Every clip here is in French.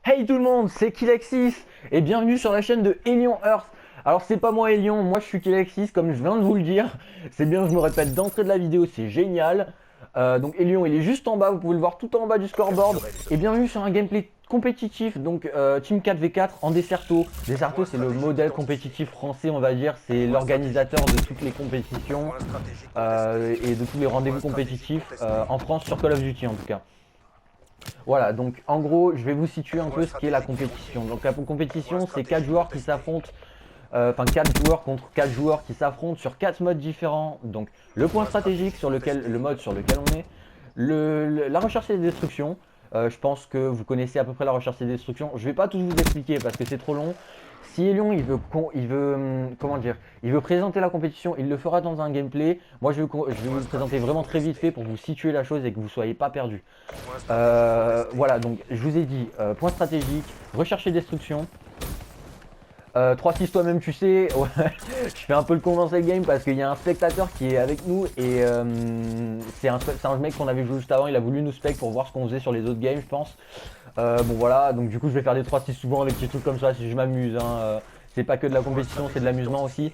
Hey tout le monde, c'est Killexis et bienvenue sur la chaîne de Elion Earth. Alors c'est pas moi Elion, moi je suis Killexis comme je viens de vous le dire. C'est bien, je me répète d'entrée de la vidéo, c'est génial. Donc Elion il est juste en bas, vous pouvez le voir tout en bas du scoreboard. Et bienvenue sur un gameplay compétitif, donc Team 4v4 en Desserto. Desserto c'est le modèle compétitif français on va dire, c'est l'organisateur de toutes les compétitions et de tous les rendez-vous compétitifs en France sur Call of Duty en tout cas. Voilà, donc en gros, je vais vous situer un peu ce qu'est la compétition. Donc la compétition, c'est 4 joueurs qui s'affrontent, enfin 4 joueurs contre 4 joueurs qui s'affrontent sur 4 modes différents. Donc le point stratégique sur lequel, le mode sur lequel on est, la recherche et la destruction. Je pense que vous connaissez à peu près la recherche et la destruction. Je vais pas tout vous expliquer parce que c'est trop long. Si Elion comment dire, il veut présenter la compétition, il le fera dans un gameplay. Moi je vais vous le présenter vraiment très vite fait pour vous situer la chose et que vous soyez pas perdu. Voilà, donc je vous ai dit point stratégique, recherche et destruction. 3-6 toi-même tu sais, ouais, je fais un peu le convincer game parce qu'il y a un spectateur qui est avec nous et c'est un mec qu'on avait joué juste avant, il a voulu nous spec pour voir ce qu'on faisait sur les autres games je pense. Bon voilà, donc du coup je vais faire des 3-6 souvent, des petits trucs comme ça si je m'amuse, hein. C'est pas que de la compétition, c'est de l'amusement aussi.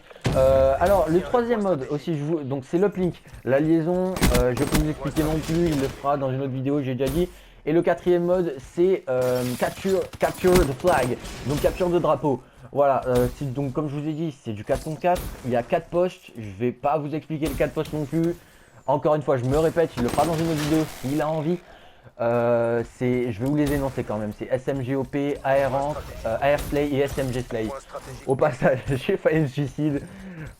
Alors le troisième mode aussi, donc c'est l'uplink, la liaison, je vais pas vous expliquer non plus, il le fera dans une autre vidéo, j'ai déjà dit. Et le quatrième mode c'est capture the flag, donc capture de drapeau. Voilà, donc comme je vous ai dit, c'est du 4 contre 4, il y a 4 postes, je vais pas vous expliquer les 4 postes non plus. Encore une fois, je me répète, il le fera dans une autre vidéo s'il a envie. Je vais vous les énoncer quand même, c'est SMGOP, AR Ancre, AR Slay et SMG Slay. Au passage, j'ai failli me suicide.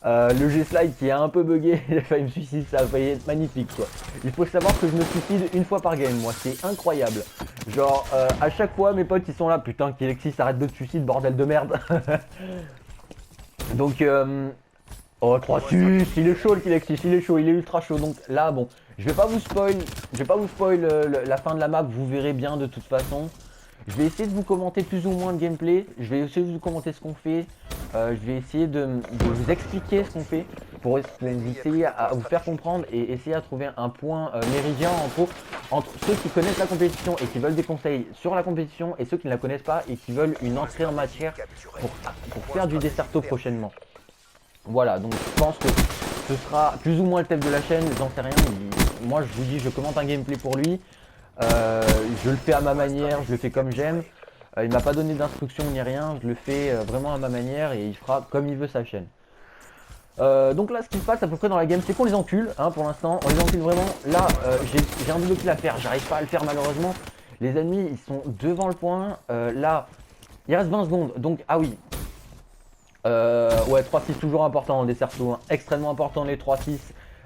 Le G-Slide qui est un peu bugué, j'ai failli me suicide, ça a failli être magnifique quoi. Il faut savoir que je me suicide une fois par game, moi, c'est incroyable. Genre, à chaque fois, mes potes ils sont là, putain, Killexis, arrête de te suicider, bordel de merde. Donc, oh 3-6, il est chaud le Killexis, il est chaud, il est ultra chaud. Donc là, bon, je vais pas vous spoil la fin de la map, vous verrez bien de toute façon. Je vais essayer de vous commenter plus ou moins le gameplay, je vais essayer de vous commenter ce qu'on fait, je vais essayer de vous expliquer ce qu'on fait pour essayer à vous faire comprendre et essayer à trouver un point méridien entre ceux qui connaissent la compétition et qui veulent des conseils sur la compétition et ceux qui ne la connaissent pas et qui veulent une entrée en matière pour faire du Desserto prochainement. Voilà, donc je pense que ce sera plus ou moins le thème de la chaîne, j'en sais rien. Moi je vous dis, je commente un gameplay pour lui. Je le fais à ma manière, je le fais comme j'aime. Il m'a pas donné d'instructions ni rien, je le fais vraiment à ma manière et il fera comme il veut sa chaîne. Donc là ce qui se passe à peu près dans la game c'est qu'on les encule hein, pour l'instant, on les encule vraiment. Là j'ai un double kill à faire, j'arrive pas à le faire malheureusement. Les ennemis ils sont devant le point, là il reste 20 secondes donc ah oui. Ouais 3-6 toujours important en Desserto, hein. Extrêmement important les 3-6.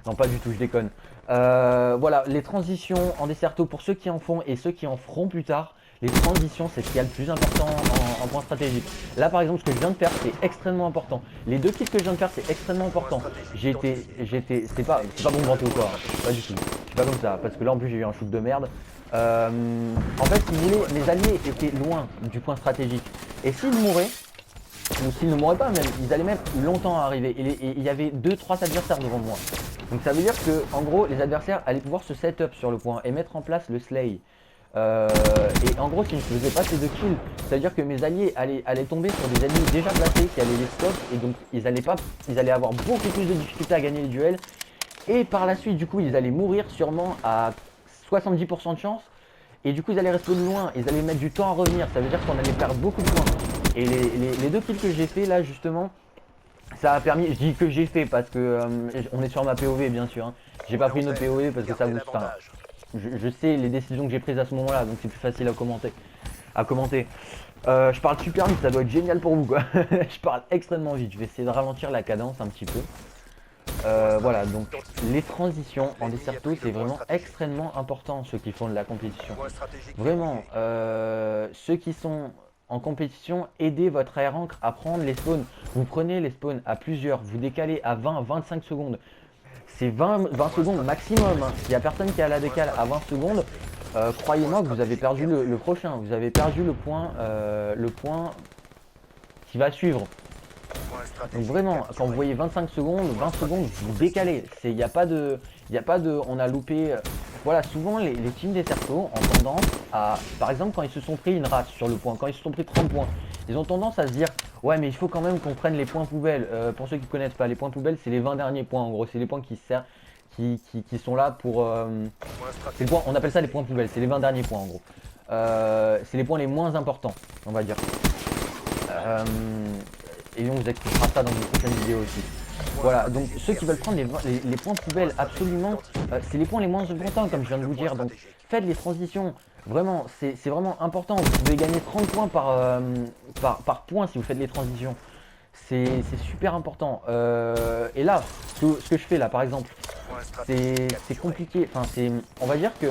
Non pas du tout, je déconne. Voilà, les transitions en Desserto pour ceux qui en font et ceux qui en feront plus tard. Les transitions, c'est ce qu'il y a le plus important en point stratégique. Là, par exemple, ce que je viens de faire, c'est extrêmement important. Les deux kills que je viens de faire, c'est extrêmement important. C'est pas bon de vanter ou quoi, pas du tout. C'est pas comme ça, parce que là, en plus, j'ai eu un shoot de merde. En fait, si vous voulez, mes alliés étaient loin du point stratégique. Et s'ils mouraient, ou s'ils ne mouraient pas même, ils allaient mettre longtemps à arriver. Et il y avait 2-3 adversaires devant moi. Donc ça veut dire que en gros les adversaires allaient pouvoir se set up sur le point et mettre en place le slay. Et en gros si je ne faisais pas ces deux kills, ça veut dire que mes alliés allaient tomber sur des ennemis déjà placés qui allaient les stop et donc ils allaient avoir beaucoup plus de difficultés à gagner les duels. Et par la suite du coup ils allaient mourir sûrement à 70% de chance. Et du coup ils allaient rester de loin, ils allaient mettre du temps à revenir, ça veut dire qu'on allait perdre beaucoup de points. Et les deux kills que j'ai fait là justement, ça a permis, je dis que j'ai fait parce que on est sur ma POV bien sûr, hein. J'ai pas pris une autre POV parce que ça vous... Enfin, je sais les décisions que j'ai prises à ce moment là, donc c'est plus facile à commenter. Je parle super vite, ça doit être génial pour vous quoi. Je parle extrêmement vite, je vais essayer de ralentir la cadence un petit peu. Voilà, donc les transitions en Desserto c'est vraiment extrêmement important ceux qui font de la compétition. Vraiment, ceux qui sont en compétition, aidez votre air ancre à prendre les spawns. Vous prenez les spawns à plusieurs, vous décalez à 20-25 secondes. C'est 20 secondes maximum, hein. S'il n'y a personne qui a la décale à 20 secondes, croyez-moi que vous avez perdu le prochain. Vous avez perdu le point qui va suivre. Donc vraiment, quand vous voyez 25 secondes, 20 secondes, vous décalez. Il n'y a pas de, on a loupé. voilà, souvent les teams des cerceaux ont tendance à, par exemple, quand ils se sont pris une race sur le point, quand ils se sont pris 30 points, ils ont tendance à se dire, ouais, mais il faut quand même qu'on prenne les points poubelles. Pour ceux qui ne connaissent pas, les points poubelles, c'est les 20 derniers points. En gros, c'est les points qui servent, qui sont là pour. C'est le point, on appelle ça les points poubelles, c'est les 20 derniers points en gros. C'est les points les moins importants, on va dire. Et on vous expliquera ça dans une prochaine vidéo aussi. Voilà, donc ceux qui veulent prendre les points poubelles, absolument, c'est les points les moins importants, comme je viens de vous dire. Donc faites les transitions, vraiment, c'est vraiment important. Vous pouvez gagner 30 points par point si vous faites les transitions. C'est super important. Et là, ce que je fais là, par exemple, c'est compliqué. Enfin, on va dire que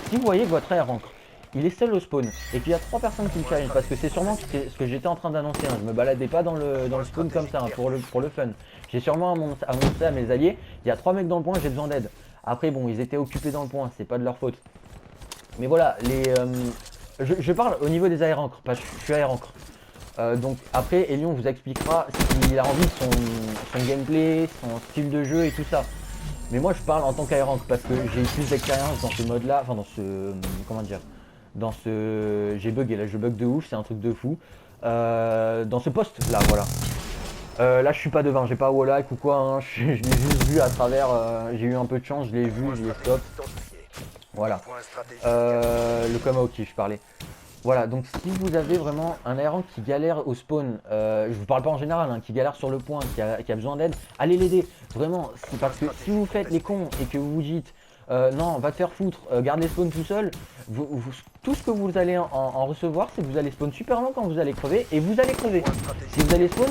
si vous voyez que votre air ancre, il est seul au spawn et qu'il y a 3 personnes qui me challenge, parce que c'est sûrement ce que j'étais en train d'annoncer, hein. Je me baladais pas dans le spawn comme ça, hein, pour le fun. J'ai sûrement annoncé à mes alliés, il y a 3 mecs dans le point, j'ai besoin d'aide. Après bon, ils étaient occupés dans le point, c'est pas de leur faute. Mais voilà, je parle au niveau des air ancres, parce que je suis air ancre. Donc après, Elion vous expliquera s'il a envie de son gameplay, son style de jeu et tout ça. Mais moi je parle en tant qu'air ancre parce que j'ai eu plus d'expérience dans ce mode là, enfin dans ce, comment dire, dans ce, j'ai bugué là, je bug de ouf, c'est un truc de fou. Dans ce poste là, voilà. Là je suis pas devin, j'ai pas wallhack ou quoi, hein. Je l'ai juste vu à travers, j'ai eu un peu de chance, je l'ai vu, je l'ai stop. Voilà. Le Kamauki, je parlais. Voilà, donc si vous avez vraiment un aérant qui galère au spawn, je vous parle pas en général, hein, qui galère sur le point, qui a besoin d'aide, allez l'aider. Vraiment, c'est parce que si vous faites les cons et que vous vous dites non, va te faire foutre, garde les spawns tout seul, tout ce que vous allez en recevoir, c'est que vous allez spawn super lent quand vous allez crever et vous allez crever. Si vous allez spawn,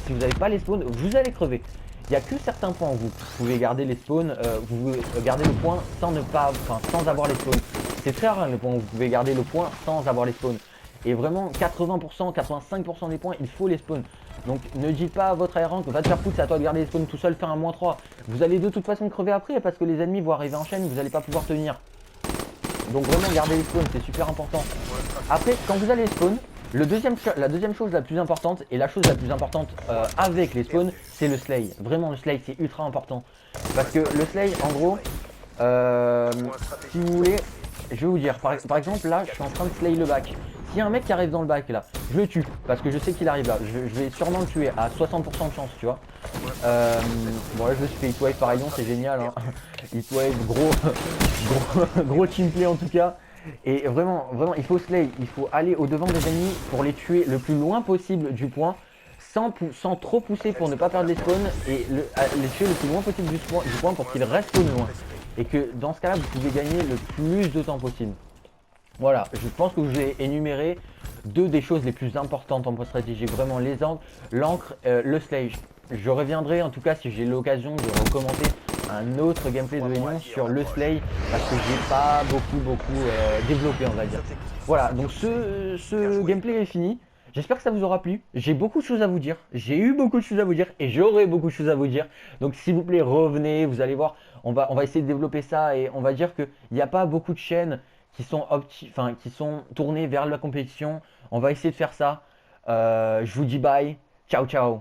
si vous n'avez pas les spawns, vous allez crever. Il n'y a que certains points où vous pouvez garder les spawns, vous gardez le point sans ne pas, enfin, sans avoir les spawns. C'est très rare le point où vous pouvez garder le point sans avoir les spawns. Et vraiment 80%, 85% des points, il faut les spawns. Donc ne dites pas à votre air rank, va te faire foutre, c'est à toi de garder les spawns tout seul, faire un -3. Vous allez de toute façon crever après parce que les ennemis vont arriver en chaîne, vous n'allez pas pouvoir tenir. Donc vraiment garder les spawns, c'est super important. Après, quand vous allez spawn, la deuxième chose la plus importante, et la chose la plus importante avec les spawns, c'est le slay. Vraiment le slay, c'est ultra important. Parce que le slay, en gros, si vous voulez, je vais vous dire, par exemple là, je suis en train de slay le bac. S'il y a un mec qui arrive dans le bac là, je le tue, parce que je sais qu'il arrive là. Je vais sûrement le tuer à 60% de chance, tu vois. Bon là je me suis fait hitwave par rayon, c'est génial, hein. Hitwave, gros teamplay en tout cas. Et vraiment, il faut slay, il faut aller au devant des ennemis pour les tuer le plus loin possible du point, sans trop pousser pour ne pas perdre les spawns, et les tuer le plus loin possible du point pour qu'ils restent spawn loin. Et que dans ce cas là, vous pouvez gagner le plus de temps possible. Voilà, je pense que je vous ai énuméré deux des choses les plus importantes en post-stratégie, vraiment les angles, l'encre, le slay. Je reviendrai en tout cas si j'ai l'occasion de recommencer un autre gameplay de Elion sur le slay parce que j'ai pas beaucoup développé, on va dire. Voilà, donc ce gameplay est fini. J'espère que ça vous aura plu. J'ai beaucoup de choses à vous dire. J'ai eu beaucoup de choses à vous dire et j'aurai beaucoup de choses à vous dire. Donc s'il vous plaît, revenez, vous allez voir, on va essayer de développer ça et on va dire qu'il n'y a pas beaucoup de chaînes qui sont tournées vers la compétition. On va essayer de faire ça. Je vous dis bye. Ciao, ciao.